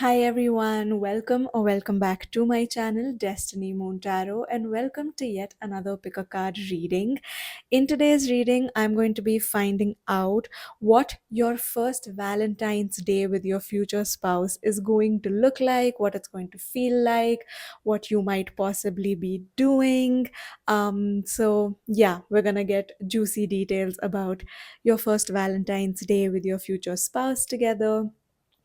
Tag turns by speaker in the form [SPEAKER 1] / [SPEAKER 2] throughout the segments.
[SPEAKER 1] Hi everyone, welcome or welcome back to my channel Destiny Moon Tarot, and welcome to yet another pick a card reading. In today's reading, I'm going to be finding out what your first Valentine's Day with your future spouse is going to look like, what it's going to feel like, what you might possibly be doing. So we're gonna get juicy details about your first Valentine's Day with your future spouse together.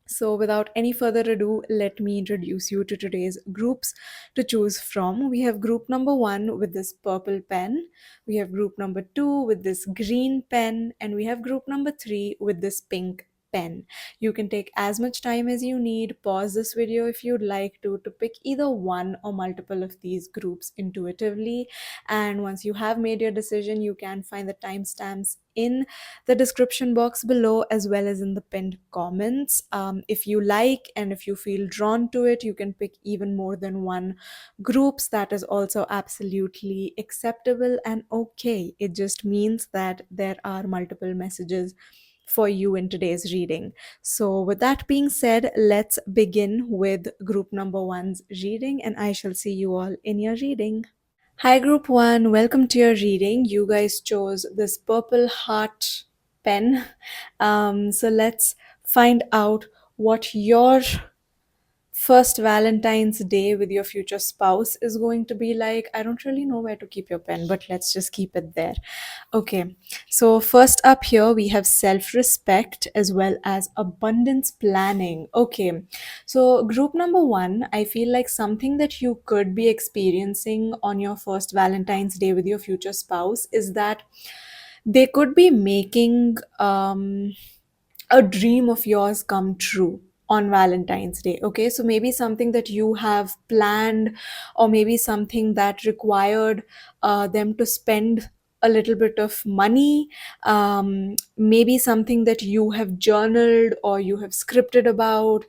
[SPEAKER 1] So, without any further ado, let me introduce you to today's groups to choose from. We have group number one with this purple pen, we have group number two with this green pen, and we have group number three with this pink pen. You can take as much time as you need, pause this video if you'd like to pick either one or multiple of these groups intuitively. And once you have made your decision, you can find the timestamps in the description box below as well as in the pinned comments. If you like and if you feel drawn to it, you can pick even more than one groups. That is also absolutely acceptable and okay. It just means that there are multiple messages for you in today's reading. So, with that being said, let's begin with group number one's reading, and I shall see you all in your reading. Hi, Group 1. Welcome to your reading. You guys chose this purple heart pen. So let's find out what your first Valentine's Day with your future spouse is going to be like. I don't really know where to keep your pen, but let's just keep it there. Okay, so first up here we have self respect as well as abundance planning. Okay, so group number one, I feel like something that you could be experiencing on your first Valentine's Day with your future spouse is that they could be making a dream of yours come true on Valentine's Day. Okay, so maybe something that you have planned, or maybe something that required them to spend a little bit of money, maybe something that you have journaled or you have scripted about.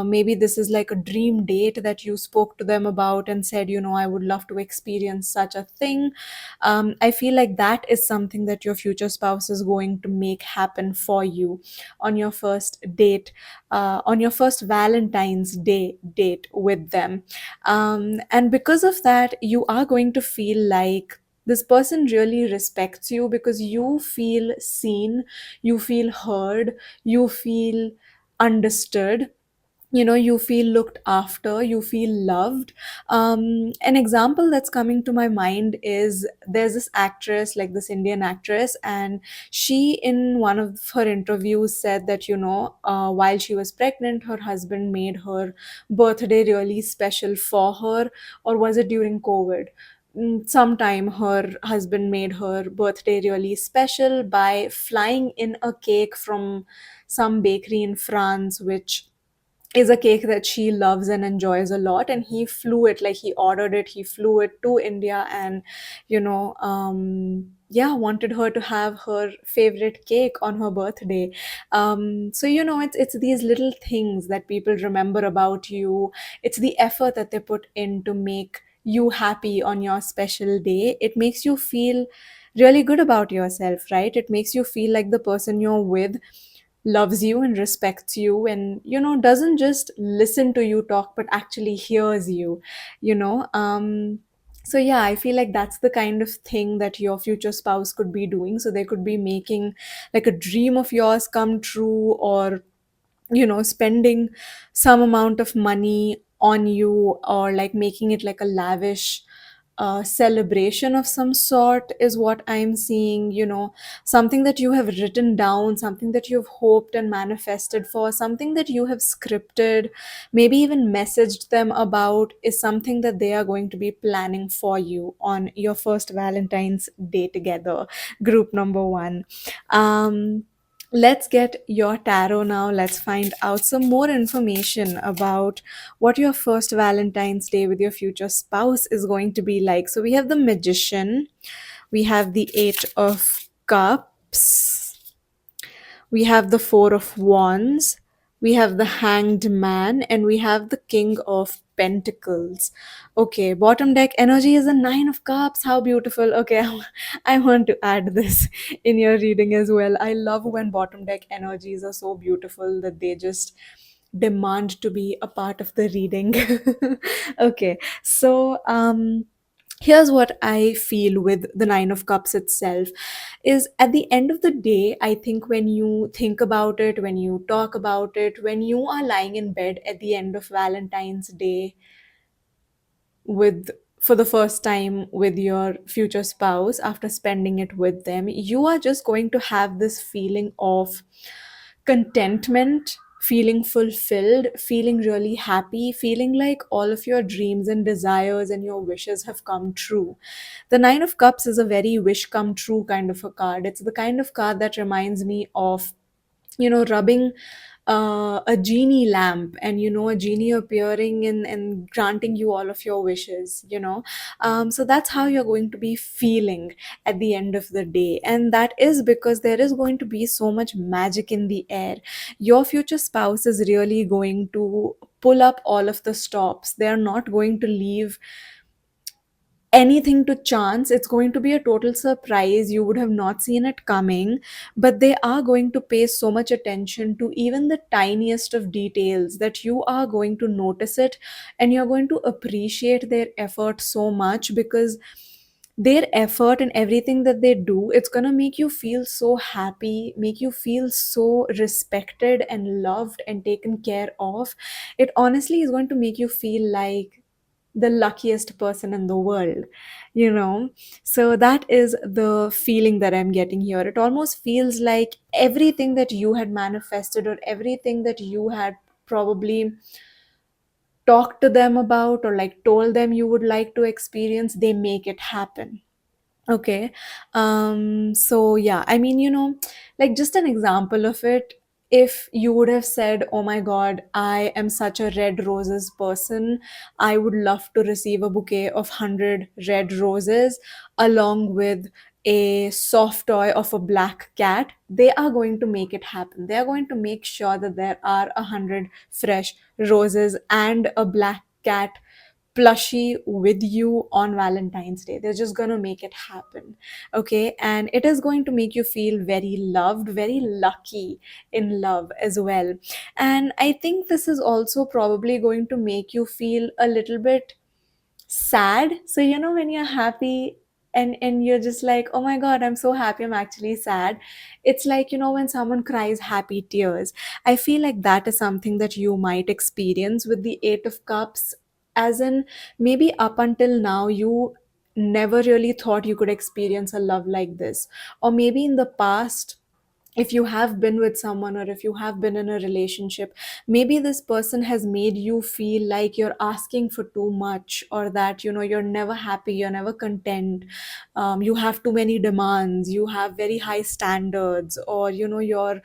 [SPEAKER 1] Maybe this is like a dream date that you spoke to them about and said, I would love to experience such a thing. I feel like that is something that your future spouse is going to make happen for you on your first date, on your first Valentine's Day date with them. And because of that, you are going to feel like this person really respects you because you feel seen, you feel heard, you feel understood. You feel looked after, you feel loved. An example that's coming to my mind is there's this actress, like this Indian actress, and she in one of her interviews said that while she was pregnant, her husband made her birthday really special for her. Or was it during COVID? Sometime her husband made her birthday really special by flying in a cake from some bakery in France, which is a cake that she loves and enjoys a lot. And he flew it, like he ordered it, he flew it to India, and yeah, wanted her to have her favorite cake on her birthday. So it's these little things that people remember about you. It's the effort that they put in to make you happy on your special day. It makes you feel really good about yourself, right? It makes you feel like the person you're with loves you and respects you, and doesn't just listen to you talk but actually hears you you know so yeah, I feel like that's the kind of thing that your future spouse could be doing. So they could be making like a dream of yours come true, or spending some amount of money on you, or like making it like a lavish celebration of some sort is what I'm seeing. Something that you have written down, something that you've hoped and manifested for, something that you have scripted, maybe even messaged them about, is something that they are going to be planning for you on your first Valentine's Day together. Group number one. Let's get your tarot now. Let's find out some more information about what your first Valentine's Day with your future spouse is going to be like. So we have the Magician, we have the Eight of Cups, we have the Four of Wands, we have the Hanged Man, and we have the King of Pentacles. Okay, bottom deck energy is a Nine of Cups. How beautiful. Okay, I want to add this in your reading as well. I love when bottom deck energies are so beautiful that they just demand to be a part of the reading. Okay, so here's what I feel with the Nine of Cups itself is at the end of the day, I think when you think about it, when you talk about it, when you are lying in bed at the end of Valentine's Day with for the first time with your future spouse after spending it with them, you are just going to have this feeling of contentment, feeling fulfilled, feeling really happy, feeling like all of your dreams and desires and your wishes have come true. The Nine of Cups is a very wish come true kind of a card. It's the kind of card that reminds me of, rubbing a genie lamp, and a genie appearing and granting you all of your wishes. So that's how you're going to be feeling at the end of the day, and that is because there is going to be so much magic in the air. Your future spouse is really going to pull up all of the stops. They are not going to leave anything to chance. It's going to be a total surprise. You would have not seen it coming, but they are going to pay so much attention to even the tiniest of details that you are going to notice it, and you're going to appreciate their effort so much, because their effort and everything that they do, it's going to make you feel so happy, make you feel so respected and loved and taken care of. It honestly is going to make you feel like the luckiest person in the world, you know so that is the feeling that I'm getting here. It almost feels like everything that you had manifested, or everything that you had probably talked to them about, or like told them you would like to experience, they make it happen. Okay. So yeah, I mean, like just an example of it, if you would have said, "Oh my God, I am such a red roses person. I would love to receive a bouquet of 100 red roses along with a soft toy of a black cat," they are going to make it happen. They are going to make sure that there are 100 fresh roses and a black cat plushie with you on Valentine's Day. They're just going to make it happen. Okay. And it is going to make you feel very loved, very lucky in love as well. And I think this is also probably going to make you feel a little bit sad. So when you're happy and you're just like, "Oh my God, I'm so happy, I'm actually sad." It's like, when someone cries happy tears. I feel like that is something that you might experience with the Eight of Cups, as in, maybe up until now you never really thought you could experience a love like this, or maybe in the past, if you have been with someone, or if you have been in a relationship, maybe this person has made you feel like you're asking for too much, or that you're never happy, you're never content. You have too many demands, you have very high standards, or your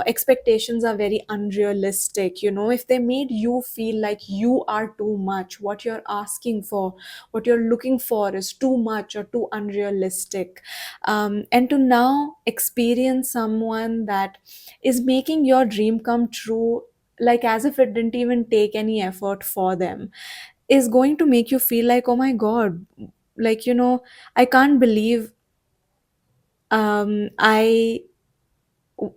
[SPEAKER 1] expectations are very unrealistic. If they made you feel like you are too much, what you're asking for, what you're looking for is too much or too unrealistic, and to now experience someone that is making your dream come true, like as if it didn't even take any effort for them, is going to make you feel like, "Oh my God, like I can't believe I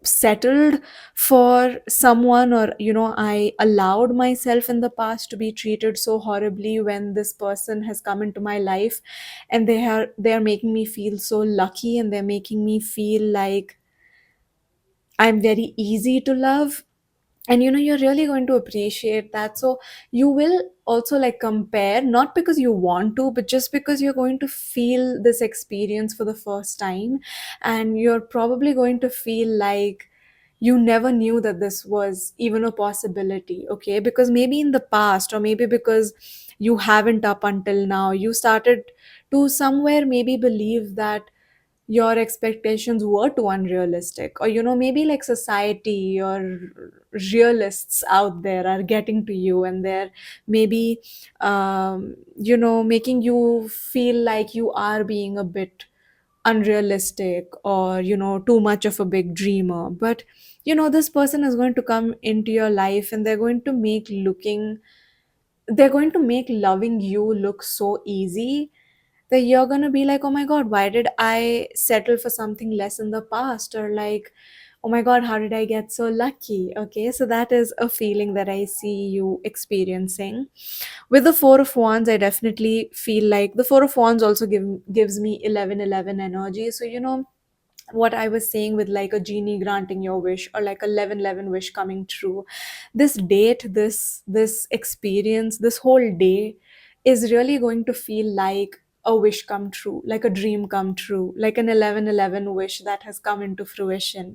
[SPEAKER 1] settled for someone, or I allowed myself in the past to be treated so horribly, when this person has come into my life, and they are making me feel so lucky, and they're making me feel like I'm very easy to love." And you're really going to appreciate that. So you will also like compare, not because you want to, but just because you're going to feel this experience for the first time, and you're probably going to feel like you never knew that this was even a possibility. Okay, because maybe in the past, or maybe because you haven't up until now, you started to somewhere maybe believe that your expectations were too unrealistic, or maybe like society or realists out there are getting to you, and they're maybe making you feel like you are being a bit unrealistic, or too much of a big dreamer. But this person is going to come into your life, and they're going to make loving you look so easy, that you're gonna be like, "Oh my God, why did I settle for something less in the past?" Or like, oh my god, how did I get so lucky? Okay, so that is a feeling that I see you experiencing. With the Four of Wands, I definitely feel like the Four of Wands also gives me 1111 energy. So what I was saying with like a genie granting your wish, or like a 1111 wish coming true. This date, this experience, this whole day is really going to feel like a wish come true, like a dream come true, like an 1111 wish that has come into fruition.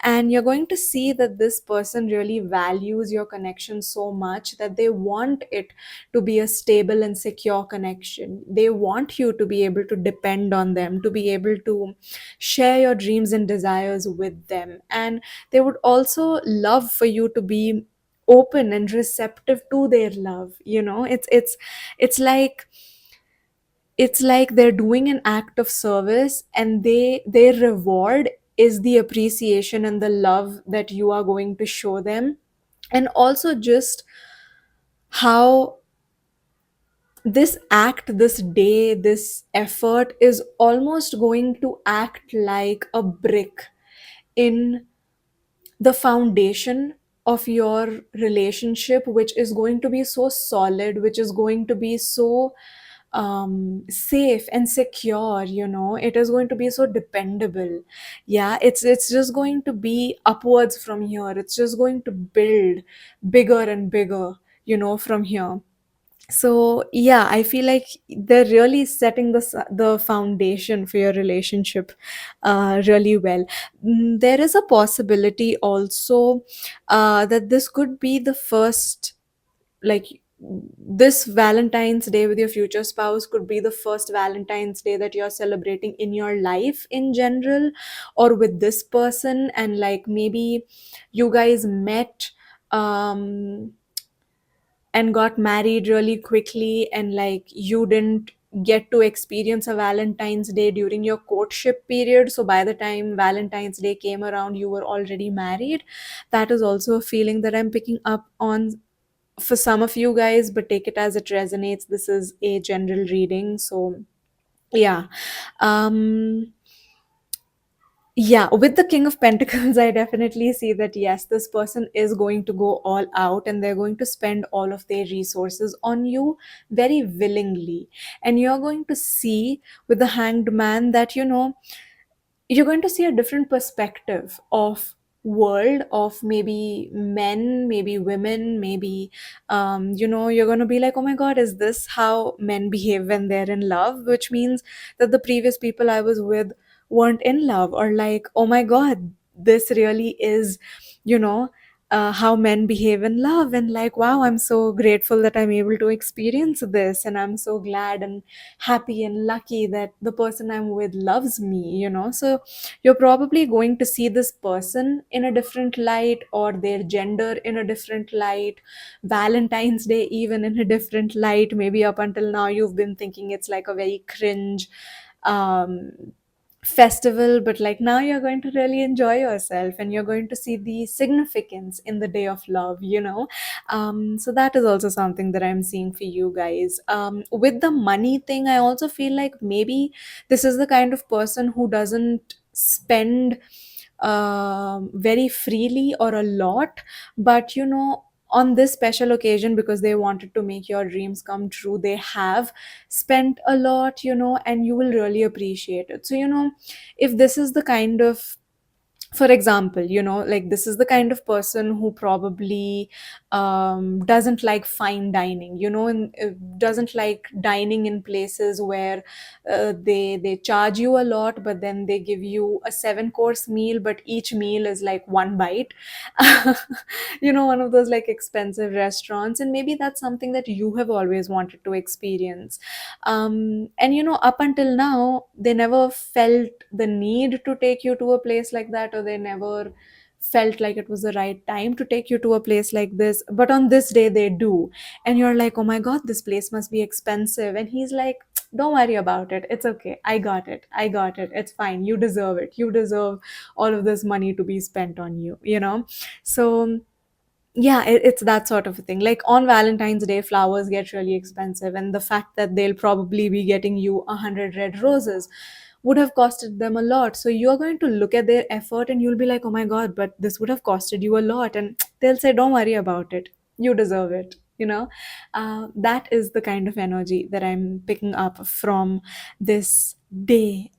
[SPEAKER 1] And you're going to see that this person really values your connection so much that they want it to be a stable and secure connection. They want you to be able to depend on them, to be able to share your dreams and desires with them. And they would also love for you to be open and receptive to their love. It's like they're doing an act of service, and their reward is the appreciation and the love that you are going to show them. And also just how this act, this day, this effort is almost going to act like a brick in the foundation of your relationship, which is going to be so solid, which is going to be so safe and secure. It is going to be so dependable. Yeah, it's just going to be upwards from here. It's just going to build bigger and bigger, from here. So yeah, I feel like they're really setting the foundation for your relationship really well. There is a possibility also that this could be the first, like, this Valentine's Day with your future spouse could be the first Valentine's Day that you're celebrating in your life in general, or with this person. And like maybe you guys met um and got married really quickly, and like you didn't get to experience a Valentine's Day during your courtship period, so by the time Valentine's Day came around you were already married. That is also a feeling that I'm picking up on for some of you guys, but take it as it resonates. This is a general reading. So yeah. um yeah, with the King of Pentacles, I definitely see that yes, this person is going to go all out, and they're going to spend all of their resources on you very willingly. And you're going to see with the Hanged Man that, you're going to see a different perspective of world, of maybe men, maybe women, maybe you're going to be like, oh my god, is this how men behave when they're in love? Which means that the previous people I was with weren't in love, or like, oh my god, this really is, you know how men behave in love. And like, wow, I'm so grateful that I'm able to experience this, and I'm so glad and happy and lucky that the person I'm with loves me. So you're probably going to see this person in a different light, or their gender in a different light, Valentine's Day even in a different light. Maybe up until now you've been thinking it's like a very cringe um festival, but like now you're going to really enjoy yourself, and you're going to see the significance in the day of love. So that is also something that I'm seeing for you guys. With the money thing, I also feel like maybe this is the kind of person who doesn't spend very freely or a lot, but on this special occasion, because they wanted to make your dreams come true, they have spent a lot, and you will really appreciate it. So if this is the kind of, for example, like this is the kind of person who probably doesn't like fine dining, and doesn't like dining in places where they charge you a lot, but then they give you a 7 course meal, but each meal is like one bite. One of those like expensive restaurants. And maybe that's something that you have always wanted to experience. And up until now they never felt the need to take you to a place like that, or they never felt like it was the right time to take you to a place like this, but on this day they do. And you're like, oh my god, this place must be expensive. And he's like, don't worry about it, it's okay, I got it, it's fine, you deserve it, you deserve all of this money to be spent on you. So yeah, it's that sort of a thing. Like on Valentine's Day flowers get really expensive, and the fact that they'll probably be getting you 100 red roses, would have costed them a lot. So you're going to look at their effort and you'll be like, oh my god, but this would have costed you a lot. And they'll say, don't worry about it, you deserve it, you know. That is the kind of energy that I'm picking up from this day,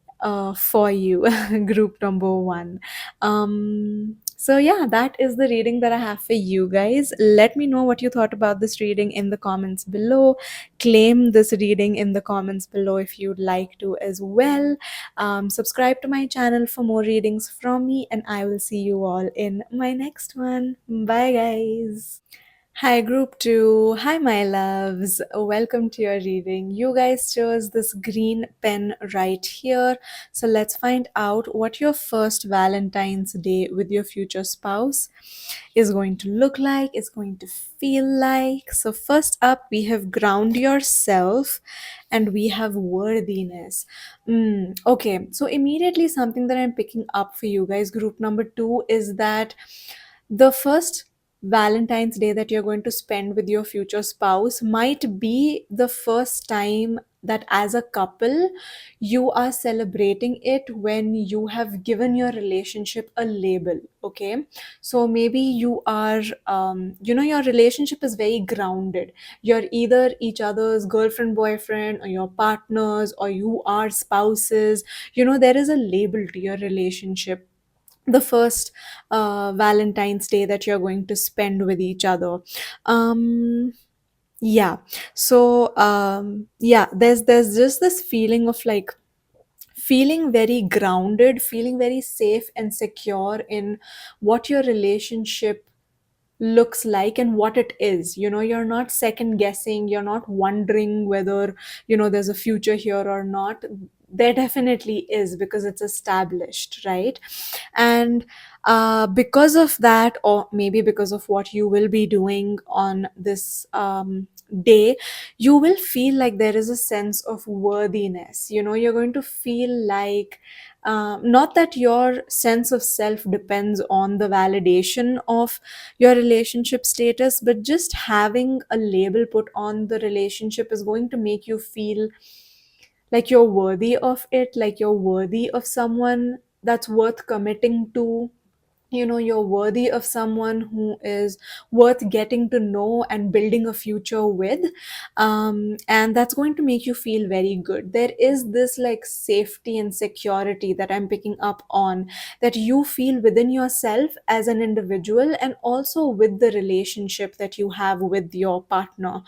[SPEAKER 1] for you, group number one. So yeah, that is the reading that I have for you guys. Let me know what you thought about this reading in the comments below. Claim this reading in the comments below if you'd like to as well. Subscribe to my channel for more readings from me, and I will see you all in my next one. Bye, guys. Hi, group two. Hi, my loves. Welcome to your reading. You guys chose this green pen right here. So let's find out what your first Valentine's Day with your future spouse is going to look like, is going to feel like. So, first up, we have ground yourself and we have worthiness. Okay, so immediately something that I'm picking up for you guys, group number two, is that the first Valentine's Day that you're going to spend with your future spouse might be the first time that as a couple you are celebrating it when you have given your relationship a label. Okay, so maybe you are, your relationship is very grounded. You're either each other's girlfriend, boyfriend, or your partners, or you are spouses. There is a label to your relationship the first Valentine's Day that you're going to spend with each other. Yeah. So yeah, there's just this feeling of like feeling very grounded, feeling very safe and secure in what your relationship looks like and what it is. You're not second guessing, you're not wondering whether there's a future here or not. There definitely is, because it's established, right? And because of that, or maybe because of what you will be doing on this day, you will feel like there is a sense of worthiness. You're going to feel like, not that your sense of self depends on the validation of your relationship status, but just having a label put on the relationship is going to make you feel like you're worthy of it, like you're worthy of someone that's worth committing to. You're worthy of someone who is worth getting to know and building a future with. And that's going to make you feel very good. There is this like safety and security that I'm picking up on, that you feel within yourself as an individual, and also with the relationship that you have with your partner,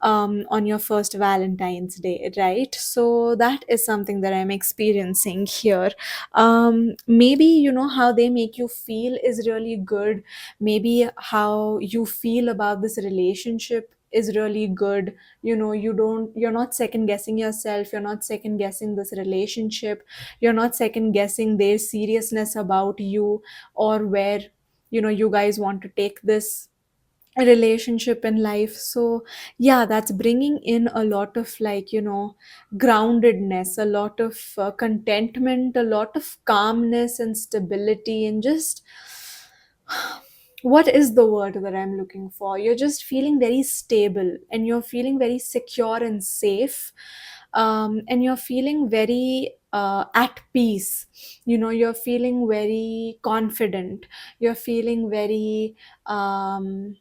[SPEAKER 1] on your first Valentine's Day, right? So that is something that I'm experiencing here. Maybe how they make you feel is really good. Maybe how you feel about this relationship is really good. You're not second guessing yourself, you're not second guessing this relationship, you're not second guessing their seriousness about you, or where you guys want to take this relationship in life. So yeah, that's bringing in a lot of like groundedness, a lot of contentment, a lot of calmness and stability, and just what is the word that I'm looking for? You're just feeling very stable, and you're feeling very secure and safe. And you're feeling very at peace. You're feeling very confident. You're feeling very calm,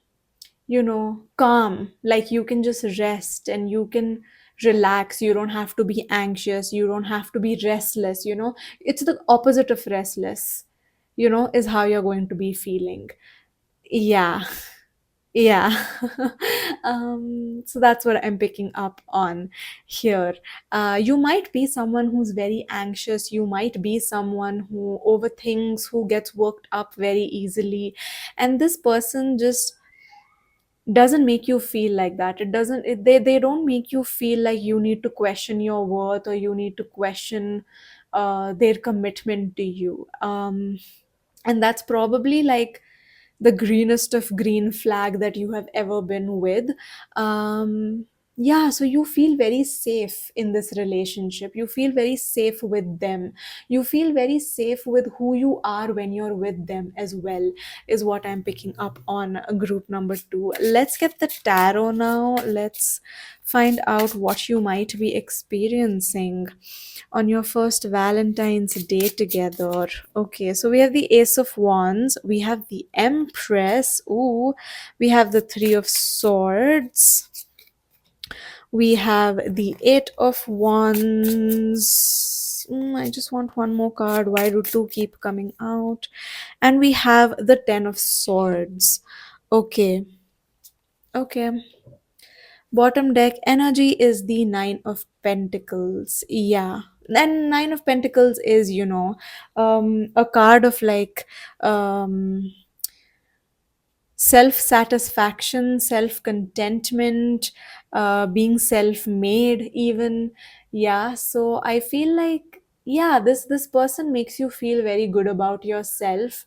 [SPEAKER 1] like you can just rest and you can relax. You don't have to be anxious, you don't have to be restless. It's the opposite of restless, is how you're going to be feeling. Yeah. Yeah. So that's what I'm picking up on here. You might be someone who's very anxious, you might be someone who overthinks, who gets worked up very easily, and this person just doesn't make you feel like that. It doesn't it, they don't make you feel like you need to question your worth, or you need to question their commitment to you. And that's probably like the greenest of green flag that you have ever been with. um Yeah, so you feel very safe in this relationship. You feel very safe with them. You feel very safe with who you are when you're with them as well, is what I'm picking up on group number two. Let's get the tarot now. Let's find out what you might be experiencing on your first Valentine's Day together. Okay, so we have the Ace of Wands, we have the Empress, ooh, we have the Three of Swords, we have the Eight of Wands. I just want one more card. Why do two keep coming out? And we have the Ten of Swords. Okay, okay. Bottom deck energy is the Nine of Pentacles. Yeah. And Nine of Pentacles is, a card of like self satisfaction, self contentment, being self made, even. Yeah, so I feel like, yeah, this person makes you feel very good about yourself,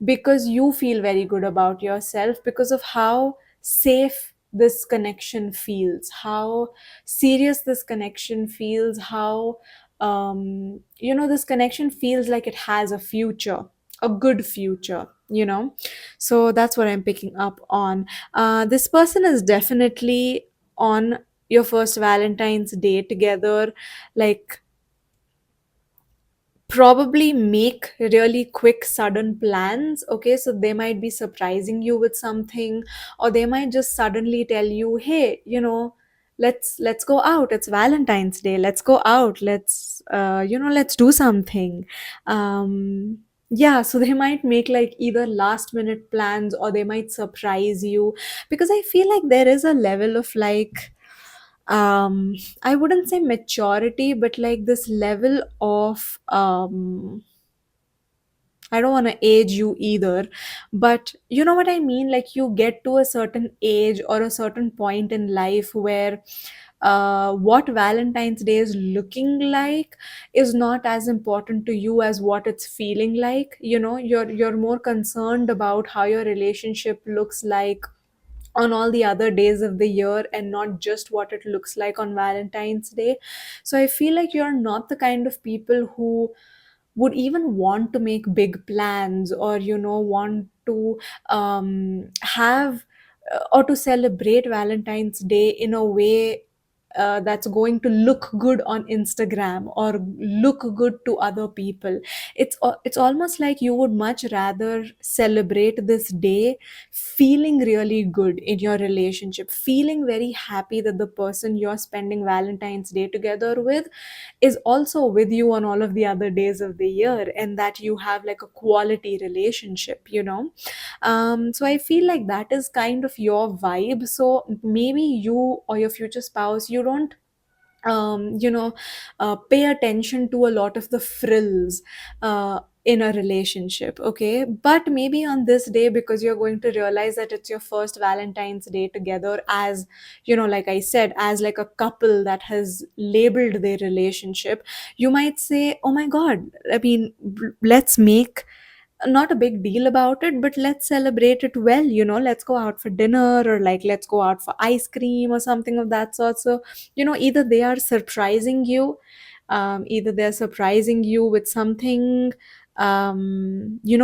[SPEAKER 1] because you feel very good about yourself because of how safe this connection feels, how serious this connection feels, how this connection feels like it has a future, a good future. So that's what I'm picking up on. This person is definitely on your first Valentine's Day together, like probably make really quick sudden plans. Okay, so they might be surprising you with something, or they might just suddenly tell you, hey, let's go out, it's Valentine's Day, let's go out, let's do something. Yeah, so they might make like either last minute plans, or they might surprise you, because I feel like there is a level of like, I wouldn't say maturity, but like this level of I don't want to age you either, but you know what I mean? Like, you get to a certain age or a certain point in life where what Valentine's Day is looking like is not as important to you as what it's feeling like. You're more concerned about how your relationship looks like on all the other days of the year, and not just what it looks like on Valentine's Day. So I feel like you're not the kind of people who would even want to make big plans, or want to have or to celebrate Valentine's Day in a way that's going to look good on Instagram or look good to other people. It's almost like you would much rather celebrate this day feeling really good in your relationship, feeling very happy that the person you're spending Valentine's Day together with is also with you on all of the other days of the year, and that you have like a quality relationship. So I feel like that is kind of your vibe. So maybe you or your future spouse, you don't pay attention to a lot of the frills in a relationship. Okay, but maybe on this day, because you're going to realize that it's your first Valentine's Day together, as like I said, as like a couple that has labeled their relationship, you might say, oh my god, I mean, let's make not a big deal about it, but let's celebrate it well. Let's go out for dinner, or like let's go out for ice cream or something of that sort. So either they are surprising you, either they're surprising you with something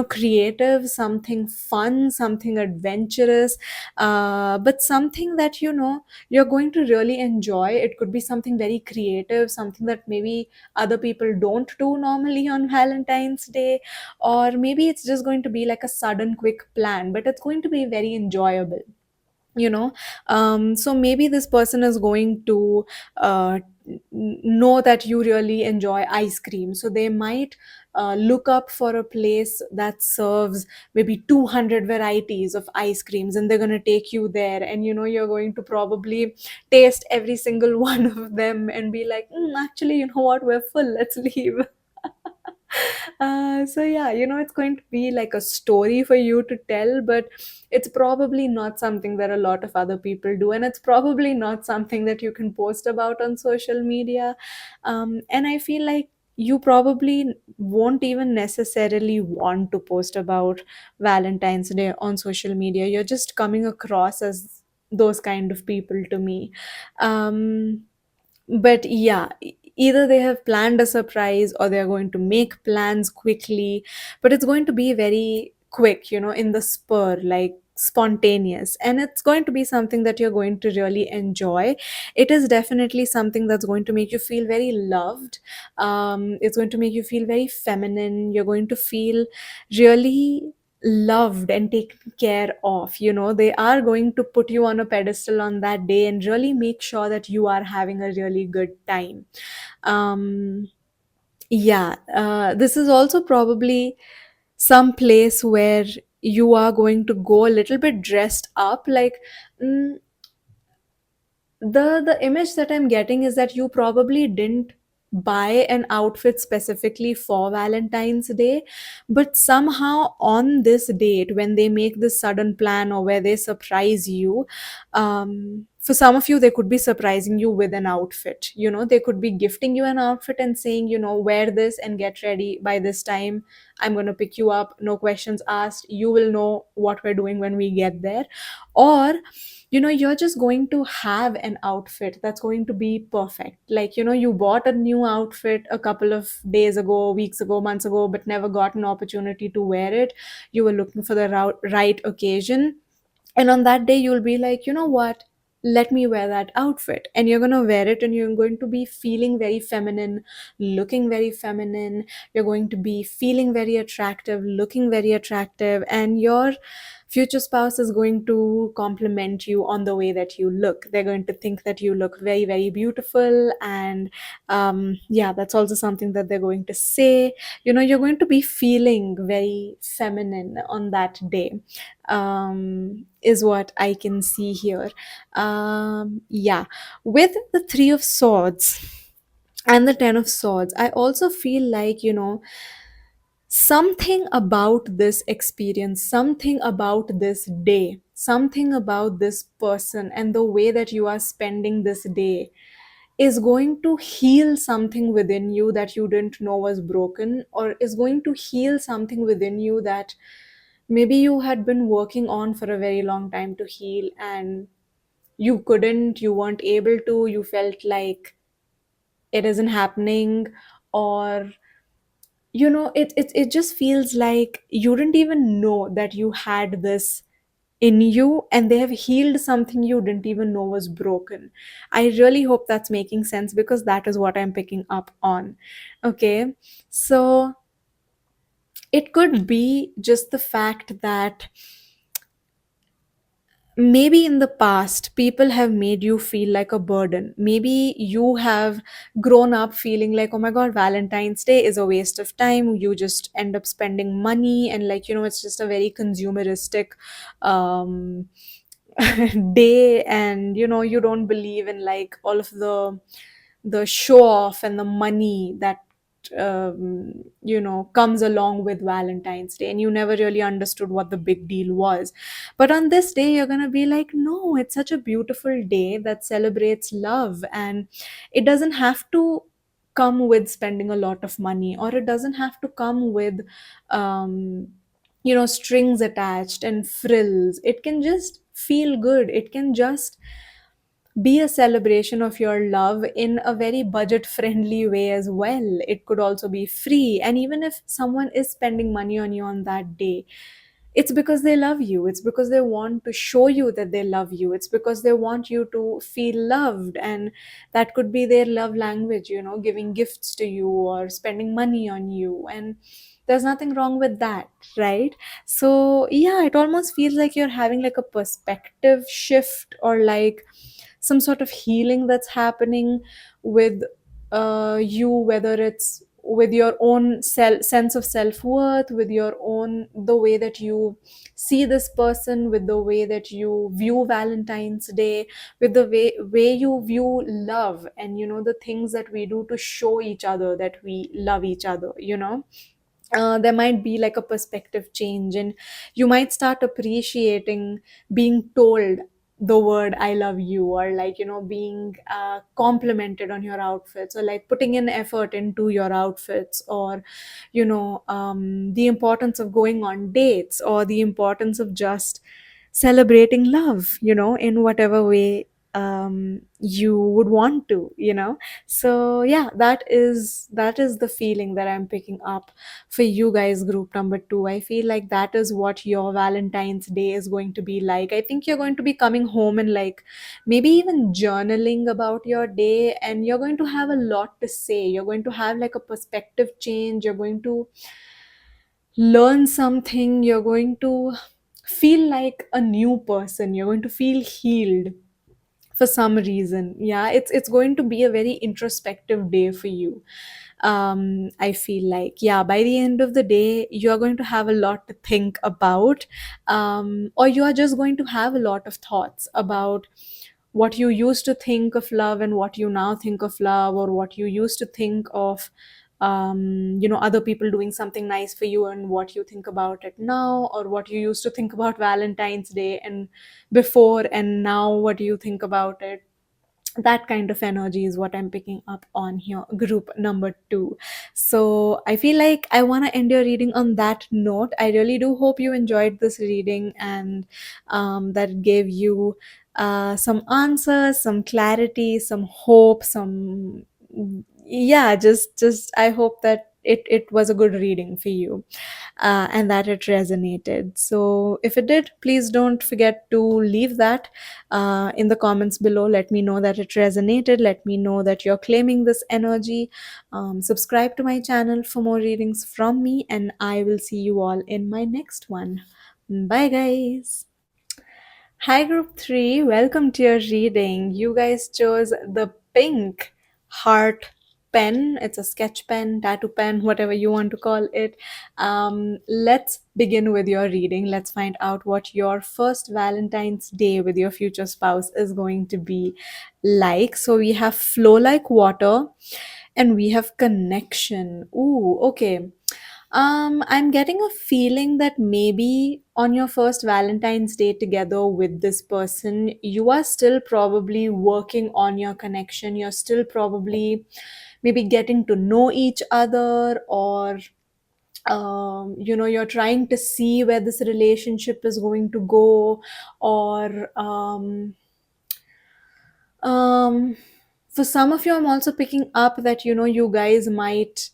[SPEAKER 1] creative, something fun, something adventurous, but something that you're going to really enjoy. It could be something very creative, something that maybe other people don't do normally on Valentine's Day, or maybe it's just going to be like a sudden quick plan, but it's going to be very enjoyable. you know so maybe this person is going to know that you really enjoy ice cream, so they might look up for a place that serves maybe 200 varieties of ice creams, and they're going to take you there, and you're going to probably taste every single one of them and be like, actually, you know what, we're full, let's leave. So yeah, it's going to be like a story for you to tell, but it's probably not something that a lot of other people do, and it's probably not something that you can post about on social media. And I feel like you probably won't even necessarily want to post about Valentine's Day on social media. You're just coming across as those kind of people to me. But yeah, either they have planned a surprise or they're going to make plans quickly, but it's going to be very quick, in the spur, like spontaneous, and it's going to be something that you're going to really enjoy. It is definitely something that's going to make you feel very loved. It's going to make you feel very feminine. You're going to feel really loved and taken care of. They are going to put you on a pedestal on that day and really make sure that you are having a really good time. Um yeah, this is also probably some place where you are going to go a little bit dressed up, like, mm, the image that I'm getting is that you probably didn't buy an outfit specifically for Valentine's Day, but somehow on this date, when they make this sudden plan or where they surprise you, for some of you they could be surprising you with an outfit. They could be gifting you an outfit and saying, wear this and get ready by this time. I'm going to pick you up, no questions asked, you will know what we're doing when we get there. Or you're just going to have an outfit that's going to be perfect. Like, you bought a new outfit a couple of days ago, weeks ago, months ago, but never got an opportunity to wear it. You were looking for the right occasion, and on that day you'll be like, you know what, let me wear that outfit, and you're going to wear it, and you're going to be feeling very feminine, looking very feminine. You're going to be feeling very attractive, looking very attractive, and your future spouse is going to compliment you on the way that you look. They're going to think that you look very, very beautiful. And yeah, that's also something that they're going to say. You're going to be feeling very feminine on that day, is what I can see here. Yeah, with the Three of Swords and the Ten of Swords, I also feel like, something about this experience, something about this day, something about this person, and the way that you are spending this day is going to heal something within you that you didn't know was broken, or is going to heal something within you that maybe you had been working on for a very long time to heal, and you couldn't, you weren't able to, you felt like it isn't happening. Or it just feels like you didn't even know that you had this in you, and they have healed something you didn't even know was broken. I really hope that's making sense, because that is what I'm picking up on. Okay, so it could be just the fact that maybe in the past people have made you feel like a burden. Maybe you have grown up feeling like, oh my god, Valentine's Day is a waste of time. You just end up spending money, and, like, it's just a very consumeristic um day. And you don't believe in, like, all of the show off and the money that comes along with Valentine's Day, and you never really understood what the big deal was. But on this day you're going to be like, no, it's such a beautiful day that celebrates love, and it doesn't have to come with spending a lot of money, or it doesn't have to come with um strings attached and frills. It can just feel good. It can just be a celebration of your love in a very budget friendly way as well. It could also be free. And even if someone is spending money on you on that day, it's because they love you. It's because they want to show you that they love you. It's because they want you to feel loved. And that could be their love language, giving gifts to you or spending money on you. And there's nothing wrong with that, right? So yeah, it almost feels like you're having like a perspective shift, or like some sort of healing that's happening with you, whether it's with your own sense of self-worth, with your own, the way that you see this person, with the way that you view Valentine's Day, with the way you view love, and the things that we do to show each other that we love each other. There might be like a perspective change, and you might start appreciating being told the word I love you, or, like, being complimented on your outfits, or like putting in effort into your outfits, or the importance of going on dates, or the importance of just celebrating love, in whatever way you would want to, so yeah, that is the feeling that I'm picking up for you guys, group number 2. I feel like that is what your Valentine's Day is going to be like. I think you're going to be coming home and like maybe even journaling about your day, and you're going to have a lot to say. You're going to have like a perspective change. You're going to learn something. You're going to feel like a new person. You're going to feel healed for some reason. Yeah, it's going to be a very introspective day for you. I feel like, yeah, by the end of the day you're going to have a lot to think about, or you are just going to have a lot of thoughts about what you used to think of love and what you now think of love, or what you used to think of other people doing something nice for you and what you think about it now, or what you used to think about Valentine's Day and before, and now what do you think about it. That kind of energy is what I'm picking up on here, group number 2. So I feel like I want to end your reading on that note. I really do hope you enjoyed this reading, and that it gave you some answers, some clarity, some hope, some, yeah, just I hope that it was a good reading for you, and that it resonated. So, if it did, please don't forget to leave that in the comments below. Let me know that it resonated. Let me know that you're claiming this energy. Subscribe to my channel for more readings from me, and I will see you all in my next one. Bye, guys. Hi, group 3. Welcome to your reading. You guys chose the pink heart pen. It's a sketch pen, tattoo pen, whatever you want to call it. Let's begin with your reading. Let's find out what your first Valentine's Day with your future spouse is going to be like. So, we have flow like water and we have connection. Ooh, okay. I'm getting a feeling that maybe on your first Valentine's Day together with this person, you are still probably working on your connection. You're still probably maybe getting to know each other, or you're trying to see where this relationship is going to go, or um, for some of you, I'm also picking up that you guys might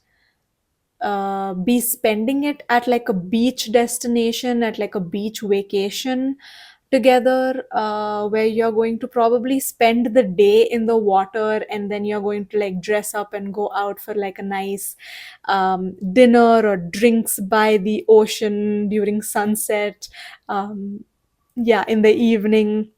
[SPEAKER 1] be spending it at like a beach destination, at like a beach vacation together, where you're going to probably spend the day in the water, and then you're going to like dress up and go out for like a nice dinner or drinks by the ocean during sunset, yeah, in the evening,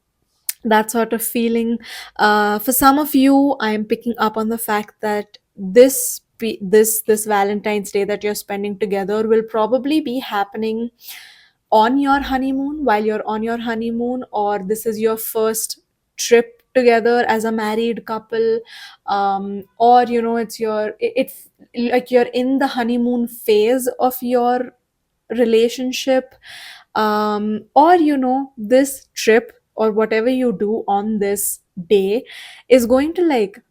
[SPEAKER 1] that sort of feeling. For some of you, I am picking up on the fact that this Valentine's Day that you're spending together will probably be happening on your honeymoon, while you're on your honeymoon, or this is your first trip together as a married couple, or it's like you're in the honeymoon phase of your relationship, or this trip or whatever you do on this day is going to like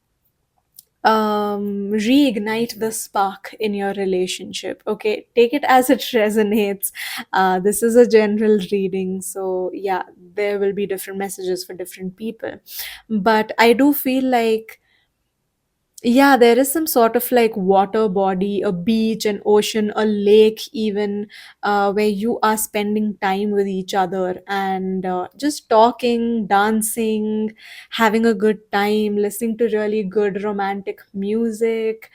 [SPEAKER 1] reignite the spark in your relationship. Okay, take it as it resonates. This is a general reading, so yeah, there will be different messages for different people, but I do feel like, yeah, there is some sort of like water body, a beach, an ocean, a lake, even, where you are spending time with each other and just talking, dancing, having a good time, listening to really good romantic music.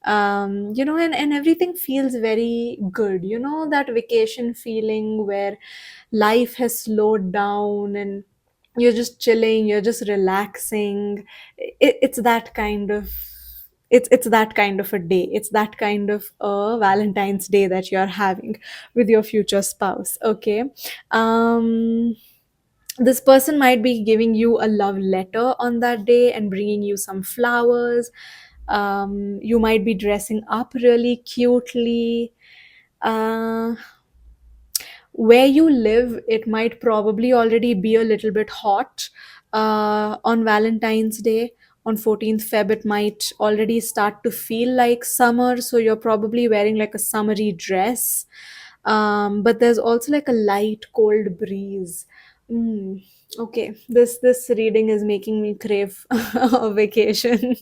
[SPEAKER 1] And everything feels very good. That vacation feeling where life has slowed down and you're just chilling, you're just relaxing. It's that kind of, it's that kind of a day. It's that kind of a Valentine's Day that you're having with your future spouse. Okay. um this person might be giving you a love letter on that day and bringing you some flowers. You might be dressing up really cutely. uh where you live, it might probably already be a little bit hot on Valentine's Day. On 14th Feb, it might already start to feel like summer, so you're probably wearing like a summery dress. But there's also like a light, cold breeze Mm, okay, this reading is making me crave a vacation.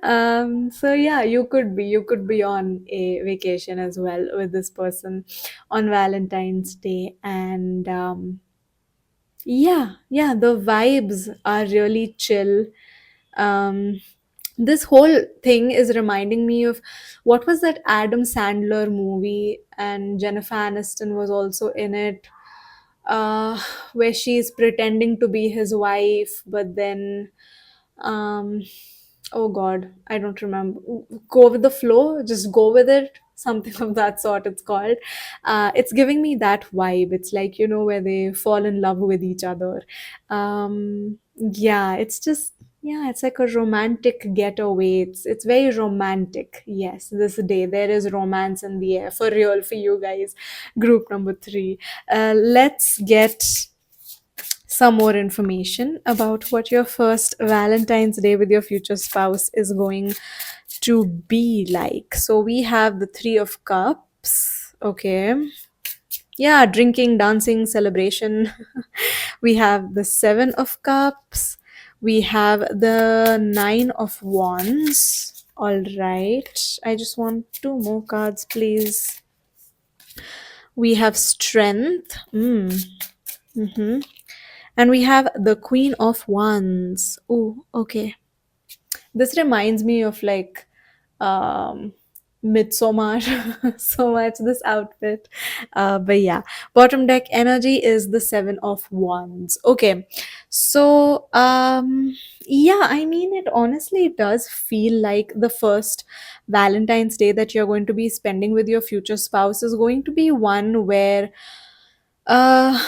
[SPEAKER 1] So yeah, you could be on a vacation as well with this person on Valentine's Day, and yeah, the vibes are really chill. Um, this whole thing is reminding me of what was that Adam Sandler movie, and Jennifer Aniston was also in it, uh, where she's pretending to be his wife, but then, um, oh God, I don't remember. Go with the flow, just go with it. Something of that sort, it's called. It's giving me that vibe. It's like, where they fall in love with each other. Yeah, it's just, yeah, it's like a romantic getaway. It's very romantic. Yes, this day there is romance in the air for real for you guys. Group number three. Let's get some more information about what your first Valentine's Day with your future spouse is going to be like. So we have the Three of Cups. Okay. Yeah, drinking, dancing, celebration. We have the Seven of Cups. We have the Nine of Wands. All right. I just want two more cards, please. We have Strength. Mm-hmm. And we have the Queen of Wands. Oh, okay. This reminds me of like um Midsommar so much, this outfit. But yeah, bottom deck energy is the Seven of Wands. Okay. So yeah, I mean, it honestly does feel like the first Valentine's Day that you're going to be spending with your future spouse is going to be one where uh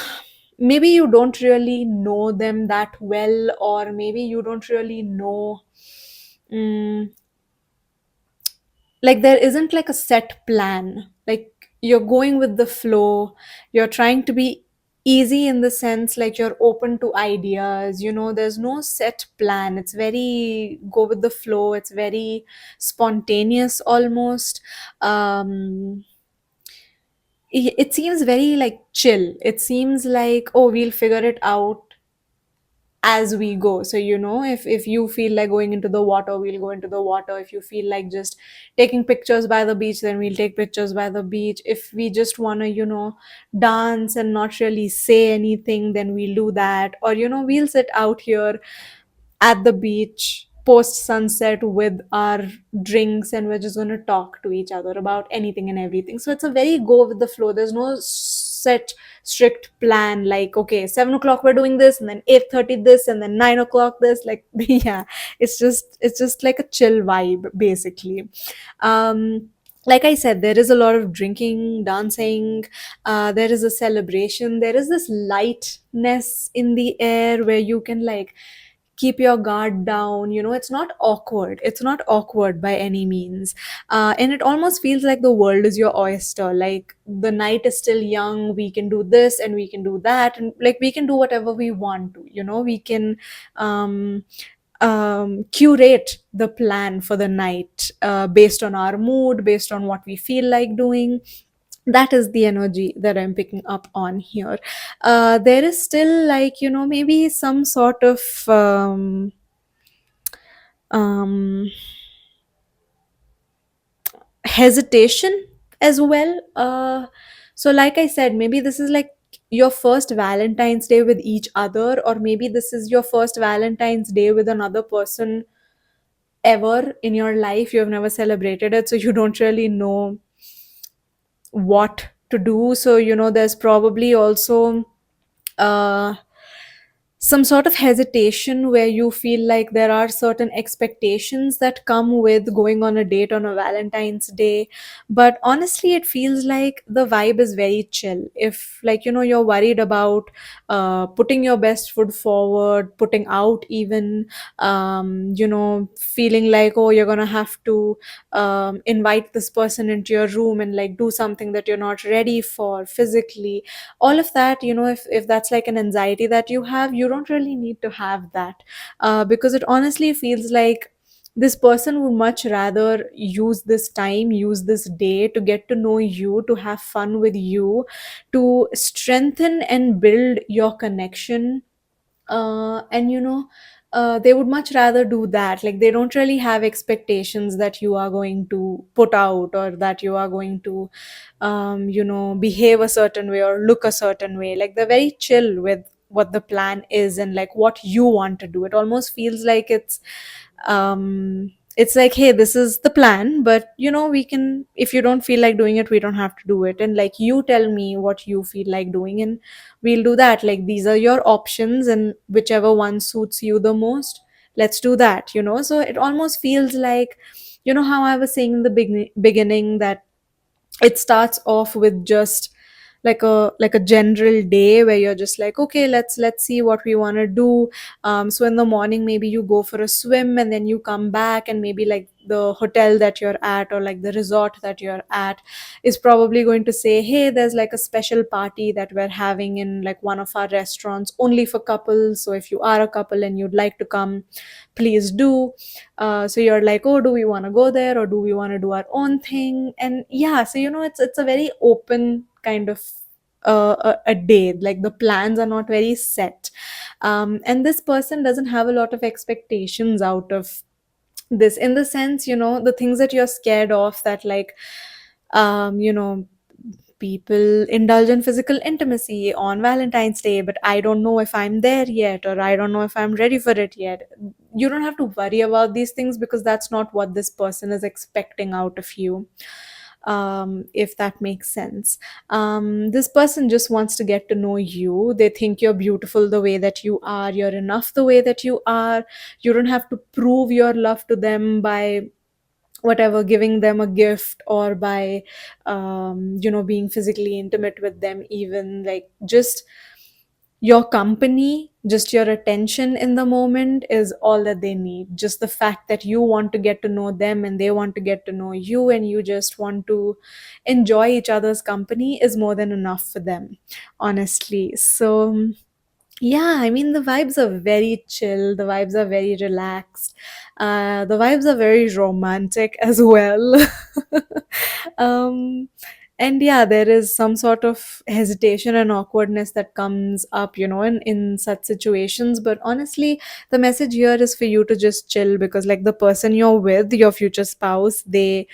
[SPEAKER 1] maybe you don't really know them that well, or maybe you don't really know, mm, like there isn't like a set plan, like you're going with the flow, you're trying to be easy in the sense like you're open to ideas, there's no set plan, it's very go with the flow, it's very spontaneous almost. It seems very like chill. It seems like, oh, we'll figure it out as we go. So if you feel like going into the water, we'll go into the water. If you feel like just taking pictures by the beach, then we'll take pictures by the beach. If we just want to dance and not really say anything, then we'll do that. Or we'll sit out here at the beach post sunset with our drinks, and we're just going to talk to each other about anything and everything. So it's a very go with the flow. There's no set strict plan like, okay, 7 o'clock we're doing this, and then 8:30 this, and then 9 o'clock this, like yeah, it's just like a chill vibe basically. Like I said, there is a lot of drinking, dancing, there is a celebration, there is this lightness in the air where you can like keep your guard down. It's not awkward by any means. And it almost feels like the world is your oyster, like the night is still young, we can do this and we can do that, and like we can do whatever we want to. We can um curate the plan for the night, based on our mood, based on what we feel like doing. That is the energy that I'm picking up on here. There is still like, maybe some sort of um, hesitation as well. So, like I said, maybe this is like your first Valentine's Day with each other, or maybe this is your first Valentine's Day with another person ever in your life. You have never celebrated it, so you don't really know what to do. So, there's probably also uh some sort of hesitation where you feel like there are certain expectations that come with going on a date on a Valentine's Day. But honestly, it feels like the vibe is very chill. If, like, you're worried about putting your best foot forward, putting out even, feeling like, oh, you're gonna have to invite this person into your room and like do something that you're not ready for physically, all of that, if that's like an anxiety that you have, you don't really need to have that. Because it honestly feels like this person would much rather use this time, use this day to get to know you, to have fun with you, to strengthen and build your connection. And they would much rather do that. Like, they don't really have expectations that you are going to put out, or that you are going to behave a certain way or look a certain way. Like, they're very chill with what the plan is and like what you want to do. It almost feels like it's like, hey, this is the plan, but we can, if you don't feel like doing it, we don't have to do it. And like, you tell me what you feel like doing, and we'll do that. Like, these are your options, and whichever one suits you the most, let's do that. So it almost feels like, how I was saying in the beginning, that it starts off with just like a general day where you're just like, okay, let's see what we want to do. So in the morning, maybe you go for a swim, and then you come back, and maybe like the hotel that you're at, or like the resort that you're at, is probably going to say, hey, there's like a special party that we're having in like one of our restaurants, only for couples. So if you are a couple and you'd like to come, please do. So you're like, oh, do we want to go there, or do we want to do our own thing? And yeah, so it's a very open kind of a day. Like, the plans are not very set. And this person doesn't have a lot of expectations out of this, in the sense, the things that you're scared of, that like, people indulge in physical intimacy on Valentine's Day, but I don't know if I'm there yet, or I don't know if I'm ready for it yet. You don't have to worry about these things, because that's not what this person is expecting out of you. If that makes sense. This person just wants to get to know you. They think you're beautiful the way that you are, you're enough the way that you are. You don't have to prove your love to them by whatever, giving them a gift, or by being physically intimate with them. Even like, just your company, just your attention in the moment is all that they need. Just the fact that you want to get to know them, and they want to get to know you, and you just want to enjoy each other's company, is more than enough for them, honestly. So yeah, I mean, the vibes are very chill, the vibes are very relaxed, the vibes are very romantic as well. um, and yeah, there is some sort of hesitation and awkwardness that comes up, in such situations. But honestly, the message here is for you to just chill, because, like, the person you're with, your future spouse, they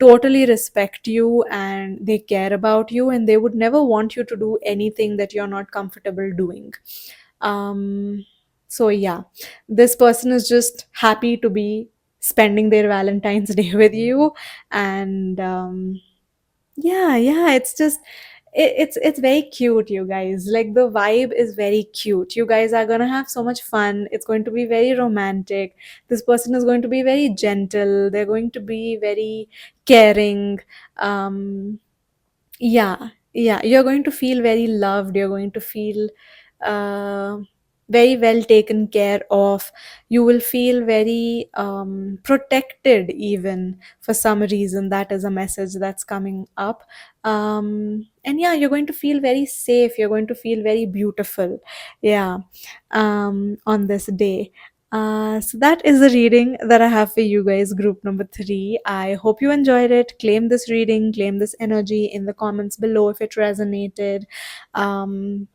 [SPEAKER 1] totally respect you, and they care about you, and they would never want you to do anything that you're not comfortable doing. um so yeah, this person is just happy to be spending their Valentine's Day with you. And yeah, yeah, it's just it's very cute, you guys. Like, the vibe is very cute. You guys are gonna have so much fun. It's going to be very romantic. This person is going to be very gentle. They're going to be very caring. um yeah, yeah, you're going to feel very loved. You're going to feel uh, very well taken care of. You will feel very protected, even for some reason. That is a message that's coming up. And yeah, you're going to feel very safe. You're going to feel very beautiful. Yeah, on this day. So that is the reading that I have for you guys, group number three. I hope you enjoyed it. Claim this reading, claim this energy in the comments below if it resonated. Um,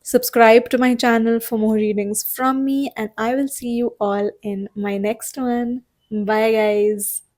[SPEAKER 1] Subscribe to my channel for more readings from me, and I will see you all in my next one. Bye, guys.